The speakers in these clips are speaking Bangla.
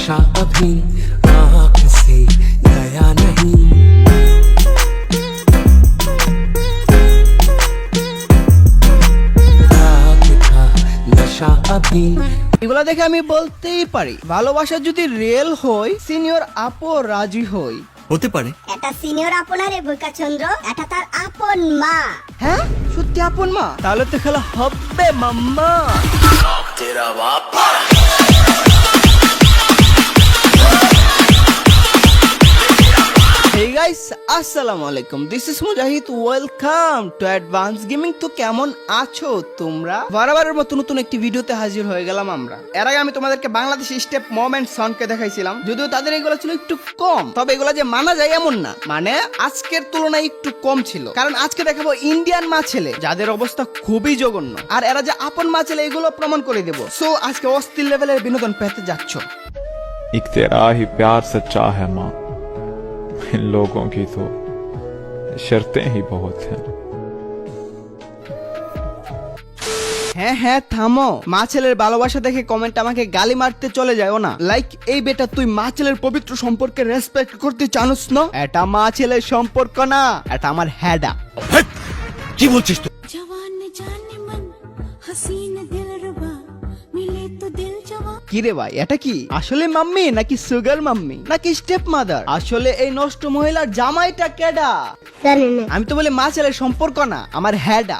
नशा अभी आँख से गया नहीं रात का नशा अभी। এগুলা দেখে আমি বলতেই পারি ভালোবাসা যদি রিয়েল হয় সিনিয়র আপু রাজি হই। হতে পারে। এটা সিনিয়র আপনারে ভুকা চন্দ্র, এটা তার আপন মা। হ্যাঁ সত্যি আপন মা, তাহলে তো খেলা হবে মাম্মা। Hey guys, আসসালামু আলাইকুম, this is Mujahid, welcome to advance gaming. তো কেমন আছো তোমরা? বারবারের মতো নতুন একটি ভিডিওতে হাজির হয়ে গেলাম আমরা। এর আগে আমি তোমাদেরকে বাংলাদেশি স্টেপ মোমেন্ট সনকে দেখাইছিলাম, যদিও তাদের এগুলো ছিল একটু কম, তবে এগুলো যে মানা যায় এমন না, মানে আজকের তুলনায় একটু কম ছিল। কারণ আজকে দেখাবো ইন্ডিয়ান মা ছেলে যাদের অবস্থা খুবই জঘন্য, আর এরা যে আপন মা ছেলে এগুলো প্রমাণ করে দেবো। সো আজকে অস্থির লেভেলের বিনোদন পেতে যাচ্ছ। एक तेरा ही प्यार सच्चा है माँ, इन लोगों की तो शर्तें ही बहुत हैं। হ্যাঁ হ্যাঁ থামো, মা ছেলের ভালোবাসা দেখে কমেন্ট আমাকে গালি মারতে চলে যাও না। লাইক এই বেটা তুই মা ছেলের পবিত্র সম্পর্কে রেসপেক্ট করতে জানোস না? এটা মা ছেলের সম্পর্ক না, এটা আমার হ্যাডা। কি বলছিস তুই? जवान जाने मन हसीन दिल रुबा मिले तो दिल जवान। কি রে ভাই, এটা কি আসলে মাম্মি নাকি সুগার মাম্মি নাকি স্টেপ মাদার? আসলে এই নষ্ট মহিলার জামাইটা কেডা? জানি না। আমি তো বলি মা ছেলের সম্পর্ক না, আমার হ্যাডা।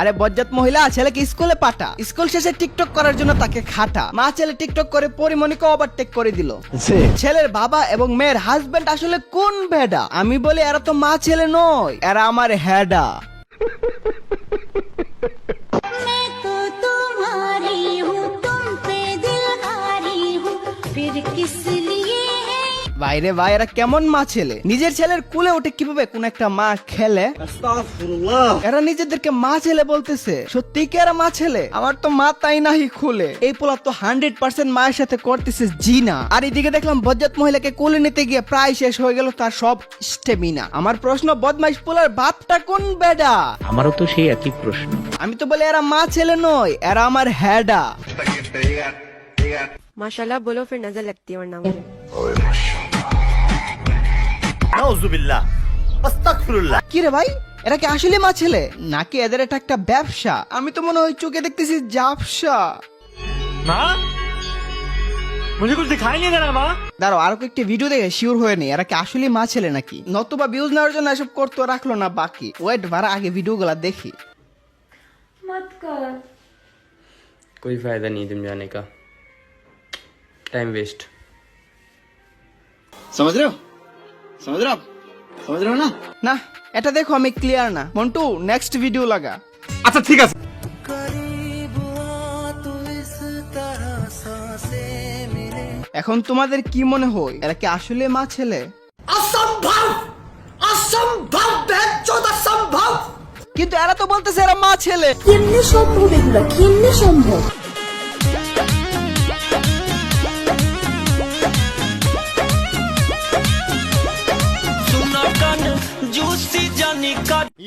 আরে বজ্জাত মহিলা, ছেলেকে স্কুলে পাঠা, স্কুল শেষে টিকটক করার জন্য তাকে খাটা। মা ছেলে টিকটক করে পরিমণিকে ওভারটেক করে দিল। ছেলের বাবা এবং মেয়ের হাজবেন্ড আসলে কোন ভেডা? আমি বলি এরা তো মা ছেলে নয়, এরা আমার হ্যাডা। मैं तो तुम्हारी हूँ, तुम पे दिलदारी हूँ, फिर किस लिए है? ভাইরে ভাই, এরা কেমন মা ছেলে? নিজের ছেলের কুলে উঠে কিভাবে কোন একটা মা খেলে? এরা নিজেদেরকে মা ছেলে বলতেছে, সত্যি কি এরা মা ছেলে? আমার তো মাথাই নাহি খুলে। এই পোলা তো 100% মায়ের সাথে করতেছে জিনা, আর এদিকে দেখলাম বজ্জাত মহিলাকে কোলে নিতে গিয়ে প্রায় শেষ হয়ে গেল তার সব স্টেমিনা। আমার প্রশ্ন, বদমাইশ পোলার বাপটা কোন বেডা? আমারও তো সেই একই প্রশ্ন। আমি তো বলি এরা মা ছেলে নয়, এরা আমার হ্যাডা। माशाल्लाह बोलो फिर नजर लगती है वरना मुझे। নাউজুবিল্লাহ, আস্তাগফিরুল্লাহ। কি রে ভাই, এরা কি আসলে মা ছেলে নাকি এদের এটা একটা ব্যবসা? আমি তো মনে হয় চোখে দেখতেছি জাবসা। माँ मुझे कुछ दिखाई नहीं दे रहा माँ। দাঁড়াও আরো একটি ভিডিও দেখে শিওর হয়ে নেই এরা কি আসলে মা ছেলে নাকি, নতুবা ভিউজ নেওয়ার জন্য এসব করতে রাখলো না বাকি। ওয়েট ভাড়া আগে ভিডিওগুলা দেখি। मत कर। कोई फायदा नहीं तुम जाने का, टाइम वेस्ट। समझ रहे हो? समझ रहे हो आप? समझ रहे हो ना? না এটা দেখো আমি ক্লিয়ার না। মন্টু নেক্সট ভিডিও লাগা। আচ্ছা ঠিক আছে। এখন তোমাদের কি মনে হয় এরা কি আসলে মা ছেলে? অসম্ভব, অসম্ভব, বেচোদ অসম্ভব। কিন্তু এরা তো বলতেছে এরা মা ছেলে। কেমনে সম্ভব এগুলা, কেমনে সম্ভব?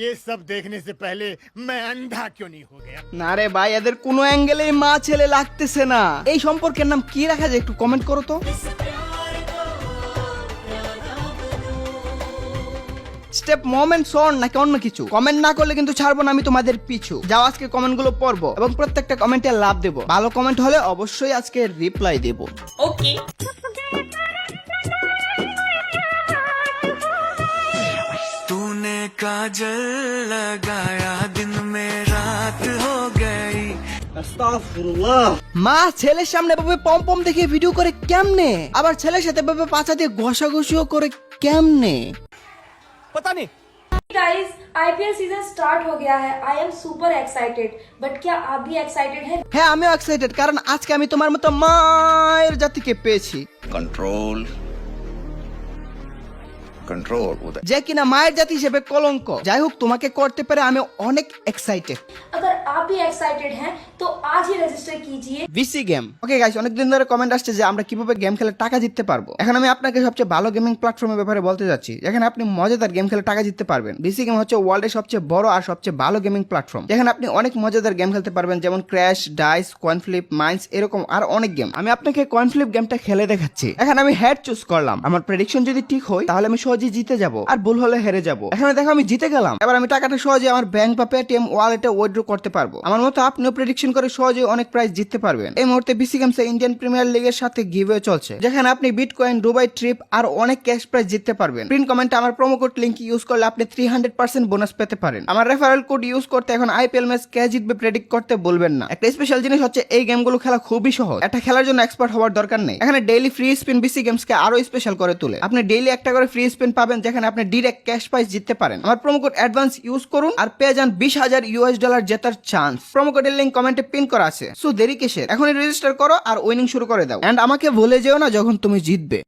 ये सब देखने से पहले मैं अंधा क्यों नहीं हो गया? না রে ভাই, এদের কোনো অ্যাঙ্গেলেই মা ছেলে লাগতেছে না। এই সম্পর্কের নাম কি রাখা যায় একটু কমেন্ট করো তো। স্টেপ মোমেন্ট সন নাকি অন্য কিছু? কমেন্ট না করলে কিন্তু ছাড়বো না আমি তোমাদের পিছু। যাও আজকে কমেন্ট গুলো পড়বো এবং প্রত্যেকটা কমেন্টে লাভ দেবো। ভালো কমেন্ট হলে অবশ্যই আজকে রিপ্লাই দেবো। ओके। तूने काजल लगाया दिन में रात हो गई। আস্তাগফিরুল্লাহ। মা ছেলের সামনে ভাবে পম পম দেখে ভিডিও করে কেমনে, আবার ছেলের সাথে ভাবে পাছা দিয়ে ঘষাঘষিও করে কেমনে? पता नहीं। गाइस आईपीएल सीजन स्टार्ट हो गया है। I am super excited, but क्या आप भी एक्साइटेड हैं? হ্যাঁ আমিও এক্সাইটেড, কারণ আজকে আমি তোমার মতো মায়ের জাতিকে পেয়েছি, कंट्रोल, कंट्रोल उधर। যে কিনা মায়ের জাতি হিসেবে কলঙ্ক। যাই হোক, তোমাকে করতে পেরে আমি অনেক এক্সাইটেড। अगर आप भी एक्साइटेड हैं तो आज ही रजिस्टर कीजिए। BC game. ওকে গাইস, অনেকদিন ধরে কমেন্ট আসছে যে আমরা কিভাবে গেম খেলে টাকা জিততে পারবো। এখন আমি আপনাকে সবচেয়ে ভালো গেমিং প্ল্যাটফর্মের ব্যাপারে বলতে যাচ্ছি, যেখানে আপনি মজাদার গেম খেলে টাকা জিততে পারবেন। বিসি গেম হচ্ছে ওয়ার্ল্ডের সবচেয়ে বড় আর সবচেয়ে ভালো গেমিং প্ল্যাটফর্ম, যেখানে আপনি অনেক মজাদার গেম খেলতে পারবেন, যেমন crash, dice, coin flip, mines, এরকম আর অনেক গেম। আমি আপনাকে কয়েন ফ্লিপ গেমটা খেলে দেখাচ্ছি। এখন আমি হেড চুজ করলাম। আমার প্রেডিকশন যদি ঠিক হয় তাহলে আমি সহজেই জিতে যাব, আর ভুল হলে হেরে যাব। এখানে দেখো আমি জিতে গেলাম। এবার আমি টাকাটা সহজে আমার ব্যাংক বা পেটিএম ওয়ালেটে উইথড্র করতে পারবো। আমার মতো আপনিও প্রেডিকশন করে সহজে অনেক প্রাইজ জিততে পারবেন। এই মুহূর্তে বিসি গেমসে ইন্ডিয়ান প্রিমিয়ার লিগের সাথে গিভওয়ে চলছে, যেখানে আপনি বিটকয়েন, দুবাই ট্রিপ আর অনেক ক্যাশ প্রাইজ জিততে পারবেন। পিন কমেন্টে আমার প্রোমো কোড লিংক ইউজ করলে আপনি 300% বোনাস পেতে পারেন। আমার রেফারেল কোড ইউজ করতে এখন আইপিএল ম্যাচ কে জিতবে প্রেডিক্ট করতে বলবেন না। একটা স্পেশাল জিনিস হচ্ছে এই গেমগুলো খেলা খুবই সহজ। এটা খেলার জন্য এক্সপার্ট হওয়ার দরকার নেই। এখানে ডেইলি ফ্রি স্পিন বিসি গেমসকে আরো স্পেশাল করে তোলে। আপনি ডেইলি একটা করে ফ্রি স্পিন পাবেন, যেখানে আপনি ডাইরেক্ট ক্যাশ প্রাইজ জিততে পারেন। আমার প্রোমো কোড অ্যাডভান্স ইউজ করুন আর পেয়ে যান $20,000 জেতার চান্স। প্রোমো কোডের লিংক কমেন্টে পিন করা আছে। সো দেরি কিসের, এখনই রেজিস্টার করো আর উইনিং শুরু করে দাও। এন্ড আমাকে ভুলে যেও না যখন তুমি জিতবে।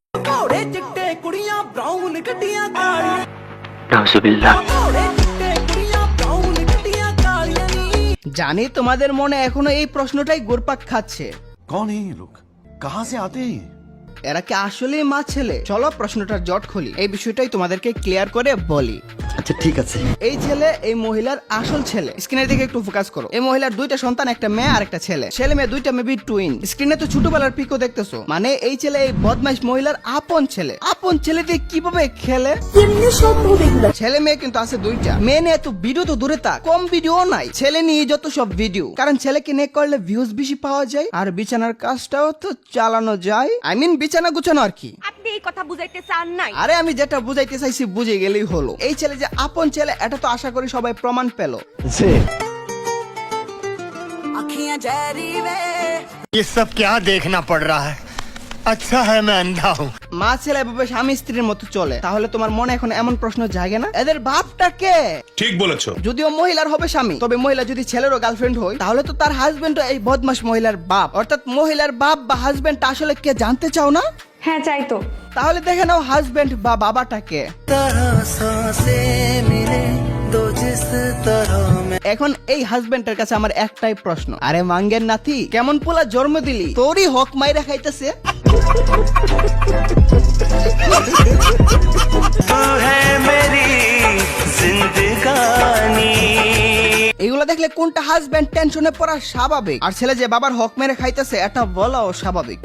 জানি তোমাদের মনে এখনো এই প্রশ্নটাই ঘুরপাক খাচ্ছে, कौन है ये लोग, कहाँ से आते हैं? এরা কি আসলেই মা ছেলে? চলো প্রশ্নটার জট খুলি, এই বিষয়টাই তোমাদেরকে ক্লিয়ার করে বলি। আচ্ছা ঠিক আছে। এই ছেলে এই মহিলার আসল ছেলে। স্ক্রিনের দিকে একটু ফোকাস করো। এই মহিলার দুইটা সন্তান, একটা মেয়ে আর একটা ছেলে। ছেলে মেয়ে দুইটা মেবি টুইন। স্ক্রিনে তো ছোটবেলার পিকও দেখতেছো। মানে এই ছেলে এই বদমাইশ মহিলার আপন ছেলে। আপন ছেলে দিয়ে কিভাবে খেলে? ছেলে মেয়ে কিন্তু আছে দুইটা। মেয়ে নিয়ে তো ভিডিও তো দূরে থাক, কম ভিডিও নাই। ছেলে নিয়ে যত সব ভিডিও, কারণ ছেলেকে নিয়ে করলে ভিউজ বেশি পাওয়া যায় আর বিছানার কাজটাও তো চালানো যায়। আই মিন বিছানা গুছানো আর কি। আপনি এই কথা বুঝাইতে চান নাই? আরে আমি যেটা বুঝাইতে চাইছি বুঝে গেলেই হলো। এই ছেলে যে আপন ছেলে এটা তো আশা করি সবাই প্রমাণ পেল। ये सब क्या देखना पड़ रहा है? अच्छा है मैं अंधा हूँ। মা ছেলে এভাবে স্বামী স্ত্রীর মতো চলে, তাহলে তোমার মনে এখন এমন প্রশ্ন জাগে না এদের বাপটা কে? ঠিক বলেছো। যদিও মহিলার হবে স্বামী, তবে মহিলা যদি ছেলেরও গার্লফ্রেন্ড হয় তাহলে তো তার হাজবেন্ডও এই বদমাশ মহিলার বাপ। অর্থাৎ মহিলার বাপ বা হাজবেন্ড আসলে কে জানতে চাও না? হ্যাঁ চাই তো। তাহলে দেখে নাও হাজবেন্ড বা বাবাটা কে। এখন এই হাজবেন্ডের কাছে আমার একটাই প্রশ্ন, আরে মাঙ্গের নাতি কেমন পোলা জন্ম দিলি, তোরই হক মাইরা খাইতেছে। এগুলো দেখলে কোনটা হাজবেন্ড টেনশনে পড়া স্বাভাবিক, আর ছেলে যে বাবার হক মেরে খাইতেছে এটা বলাও স্বাভাবিক।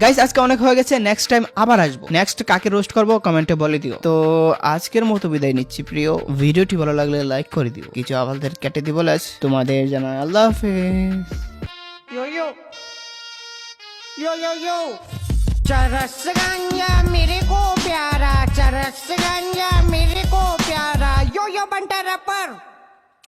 গাইস আজকে অনেক হয়ে গেছে, নেক্সট টাইম আবার আসবো। নেক্সট কাকে রোস্ট করবো কমেন্টে বলে দিও। তো আজকের মতো বিদায় নিচ্ছি প্রিয়। ভিডিওটি ভালো লাগলে লাইক করে দিও, কিছু আমাদের কেটে দিব। তোমাদের জানাই আল্লাহ হাফেজ। यो यो यो यो यो चरस गंजा मेरे को प्यारा, चरस गंजा मेरे को प्यारा, यो यो बंटा रैपर।